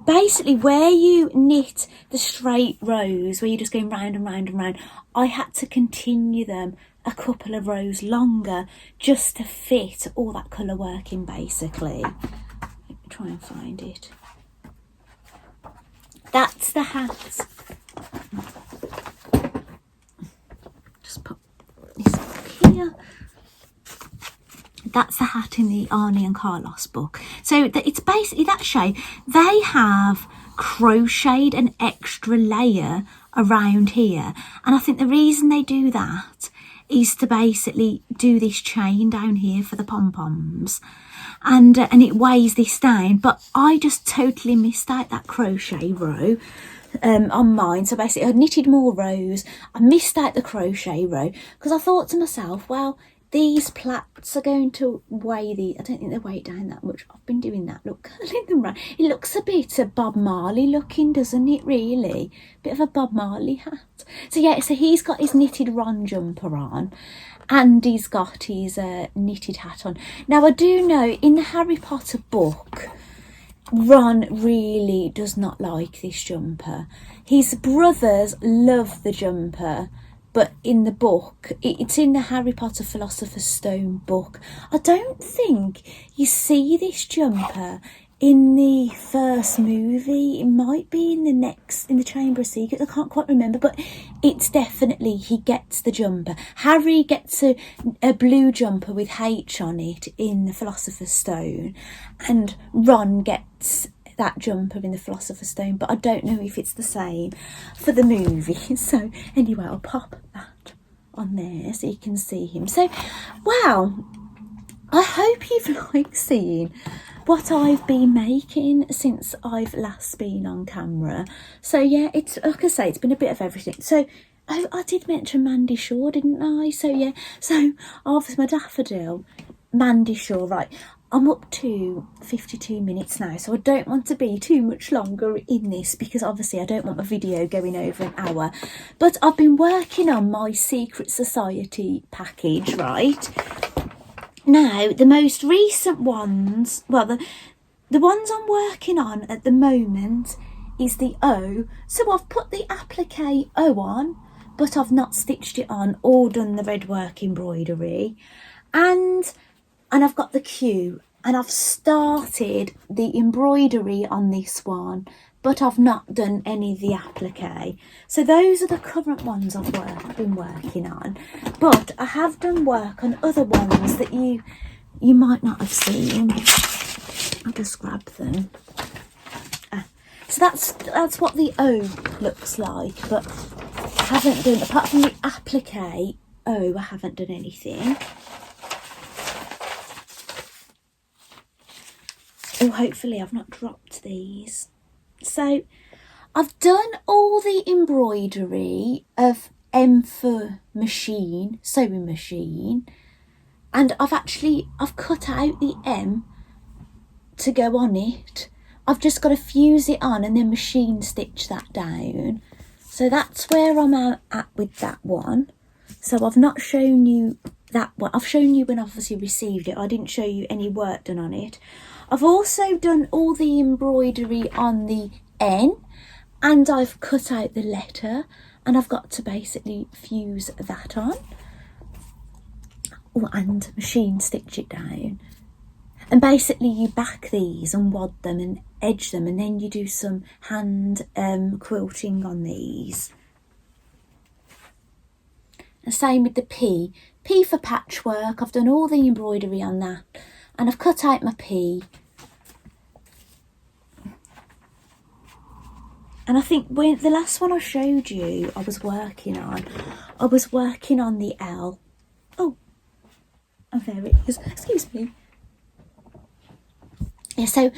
Basically, where you knit the straight rows, where you're just going round and round and round, I had to continue them a couple of rows longer just to fit all that colour work in, basically. Let me try and find it. That's the hat. Just put this up here. That's the hat in the Arne and Carlos book. So it's basically that shade. They have crocheted an extra layer around here. And I think the reason they do that is to basically do this chain down here for the pom-poms. And it weighs this down. But I just totally missed out that crochet row on mine. So basically I knitted more rows. I missed out the crochet row because I thought to myself, well, these plaits are going to weigh I don't think they weigh it down that much. I've been doing that. Look, curling them round. It looks a bit Bob Marley looking, doesn't it, really? Bit of a Bob Marley hat. So yeah, so he's got his knitted Ron jumper on and he's got his knitted hat on. Now, I do know in the Harry Potter book, Ron really does not like this jumper. His brothers love the jumper. But in the book, it's in the Harry Potter Philosopher's Stone book. I don't think you see this jumper in the first movie. It might be in the Chamber of Secrets. I can't quite remember, but it's definitely, he gets the jumper. Harry gets a blue jumper with H on it in the Philosopher's Stone, and Ron gets that jumper in the Philosopher's Stone, but I don't know if it's the same for the movie. So anyway, I'll pop that on there so you can see him. So wow, I hope you've liked seeing what I've been making since I've last been on camera. So yeah, it's like I say, it's been a bit of everything. So I did mention Mandy Shaw, didn't I? So yeah, so obviously my daffodil, Mandy Shaw, right. I'm up to 52 minutes now, so I don't want to be too much longer in this because obviously I don't want my video going over an hour. But I've been working on my Secret Society package, right? Now, the most recent ones, well, the ones I'm working on at the moment is the O. So I've put the applique O on, but I've not stitched it on or done the red work embroidery. And I've got the Q, and I've started the embroidery on this one, but I've not done any of the applique. So those are the current ones I've been working on. But I have done work on other ones that you might not have seen. I'll just grab them. So that's what the O looks like, but I haven't done, apart from the applique O, I haven't done anything. Oh, hopefully I've not dropped these. So I've done all the embroidery of M for machine, sewing machine, and I've cut out the M to go on it. I've just got to fuse it on and then machine stitch that down. So that's where I'm at with that one. So I've not shown you that one. I've shown you when I've obviously received it. I didn't show you any work done on it. I've also done all the embroidery on the N, and I've cut out the letter, and I've got to basically fuse that on and machine stitch it down. And basically you back these and wad them and edge them, and then you do some hand quilting on these. And same with the P. P for patchwork. I've done all the embroidery on that, and I've cut out my P. And I think when the last one I showed you, I was working on the L. Oh, there it is. Excuse me. Yeah, so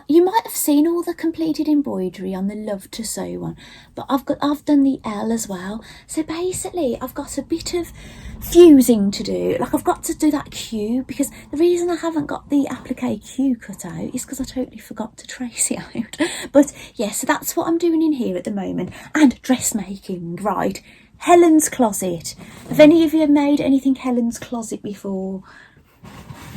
you might have seen all the completed embroidery on the Love to Sew one, but I've done the L as well. So basically, I've got a bit of fusing to do. Like, I've got to do that Q, because the reason I haven't got the applique Q cut out is because I totally forgot to trace it out. But yeah, so that's what I'm doing in here at the moment. And dressmaking, right? Helen's Closet. Have any of you made anything Helen's Closet before?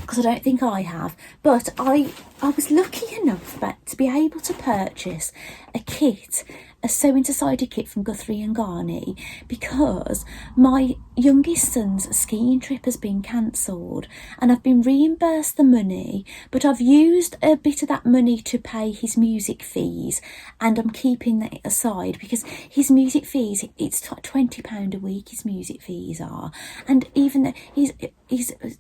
Because I don't think I have, but I was lucky enough to be able to purchase a kit, a Sewing Society kit from Guthrie and Garney, because my youngest son's skiing trip has been cancelled and I've been reimbursed the money, but I've used a bit of that money to pay his music fees, and I'm keeping that aside because his music fees, it's £20 a week his music fees are, and even though his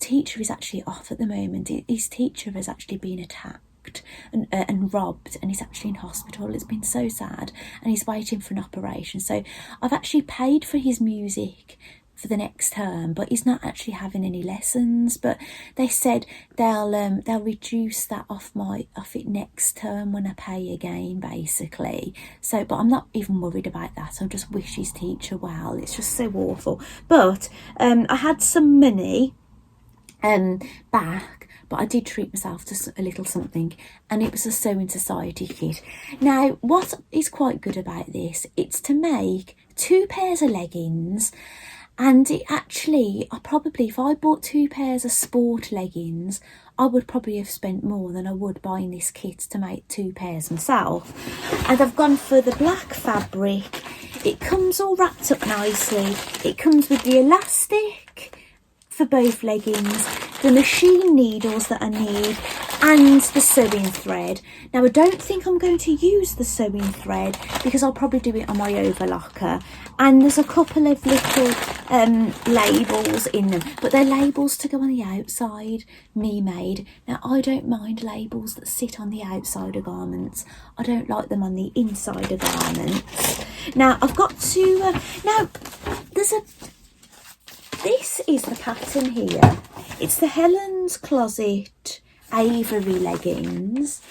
teacher is actually off at the moment, his teacher has actually been attacked and robbed, and he's actually in hospital. It's been so sad, and he's waiting for an operation. So I've actually paid for his music for the next term, but he's not actually having any lessons. But they said they'll reduce that off it next term when I pay again, basically. So, but I'm not even worried about that. I just wish his teacher well. It's just so awful. But I had some money back, but I did treat myself to a little something, and it was a Sewing Society kit. Now, what is quite good about this, it's to make 2 pairs of leggings, and it actually, if I bought 2 pairs of sport leggings, I would probably have spent more than I would buying this kit to make 2 pairs myself. And I've gone for the black fabric. It comes all wrapped up nicely. It comes with the elastic for both leggings, the machine needles that I need, and the sewing thread. Now, I don't think I'm going to use the sewing thread because I'll probably do it on my overlocker, and there's a couple of little labels in them, but they're labels to go on the outside, me made. Now, I don't mind labels that sit on the outside of garments. I don't like them on the inside of garments. Now, I've got to this is the pattern here. It's the Helen's Closet Avery leggings.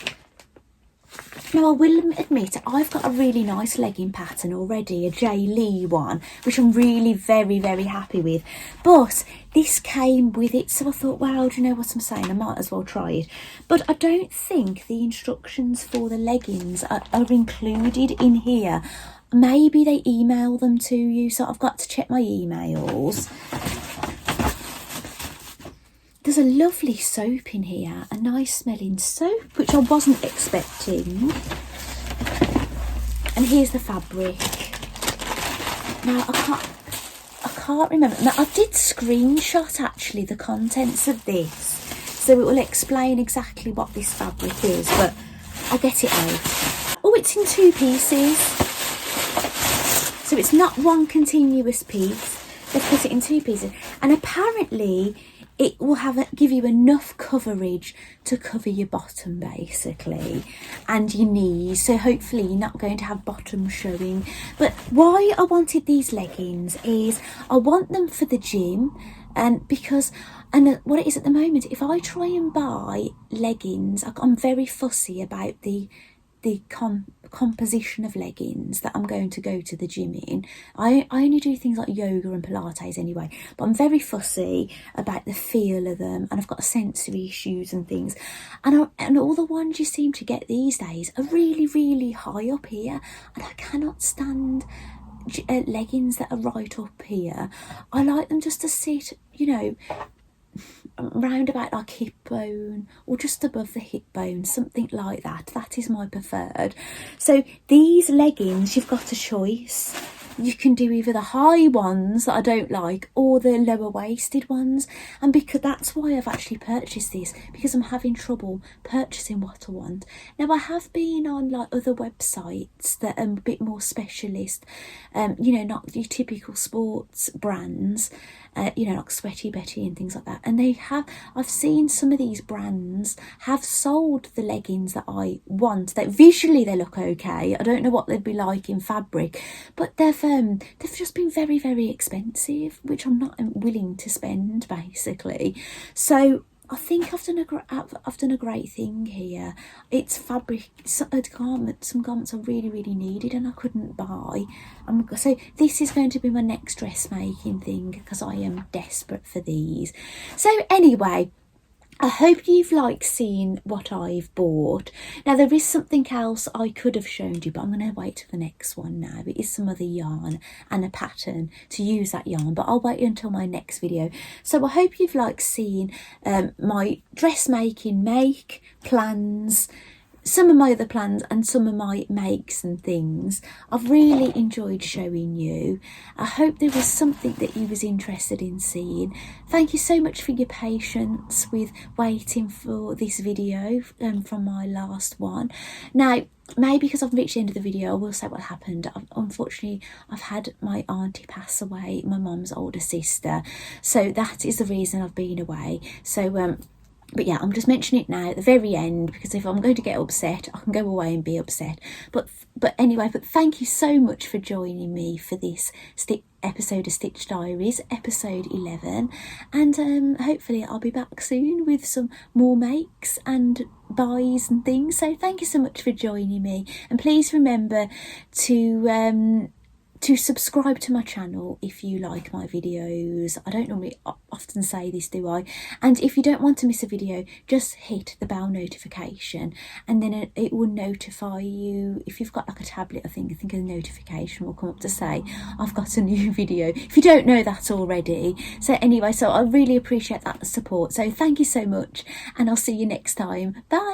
Now, I will admit, I've got a really nice legging pattern already, a J. Lee one, which I'm really very, very happy with. But this came with it, so I thought, wow, do you know what I'm saying? I might as well try it. But I don't think the instructions for the leggings are included in here. Maybe they email them to you, so I've got to check my emails. There's a lovely soap in here, a nice smelling soap, which I wasn't expecting. And here's the fabric. Now, I can't remember. Now, I did screenshot actually the contents of this, so it will explain exactly what this fabric is, but I'll get it out. Oh, it's in 2 pieces. So it's not one continuous piece. They've put it in 2 pieces. And apparently it will give you enough coverage to cover your bottom, basically, and your knees. So hopefully you're not going to have bottom showing. But why I wanted these leggings is I want them for the gym. And what it is at the moment, if I try and buy leggings, I'm very fussy about the composition of leggings that I'm going to go to the gym in. I only do things like yoga and Pilates anyway, but I'm very fussy about the feel of them, and I've got sensory issues and things, and all the ones you seem to get these days are really, really high up here, and I cannot stand leggings that are right up here. I like them just to sit, round about like hip bone or just above the hip bone, something like that. That is my preferred. So these leggings, you've got a choice. You can do either the high ones that I don't like or the lower waisted ones, and because that's why I've actually purchased this, because I'm having trouble purchasing what I want. Now, I have been on like other websites that are a bit more specialist, not your typical sports brands, like Sweaty Betty and things like that, and I've seen some of these brands have sold the leggings that I want. That visually they look okay. I don't know what they'd be like in fabric, but they've just been very, very expensive, which I'm not willing to spend, basically. So I think I've done a great thing here. It's fabric, some garments I really, really needed and I couldn't buy. So this is going to be my next dressmaking thing because I am desperate for these. So anyway, I hope you've liked seeing what I've bought. Now there is something else I could have shown you, but I'm going to wait for the next one now. It is some other yarn and a pattern to use that yarn, but I'll wait until my next video. So I hope you've liked seeing my dressmaking make plans, some of my other plans and some of my makes and things. I've really enjoyed showing you. I hope there was something that you was interested in seeing. Thank you so much for your patience with waiting for this video from my last one. Now, maybe because I've reached the end of the video, I will say what happened. Unfortunately, I've had my auntie pass away, my mum's older sister. So that is the reason I've been away. So, but yeah, I'm just mentioning it now at the very end, because if I'm going to get upset, I can go away and be upset. But anyway, but thank you so much for joining me for this episode of Stitch Diaries, episode 11. And hopefully I'll be back soon with some more makes and buys and things. So thank you so much for joining me. And please remember to subscribe to my channel if you like my videos. I don't normally often say this, do I? And if you don't want to miss a video, just hit the bell notification, and then it will notify you. If you've got like a tablet, I think a notification will come up to say I've got a new video, if you don't know that already. So anyway, so I really appreciate that support. So thank you so much, and I'll see you next time. Bye.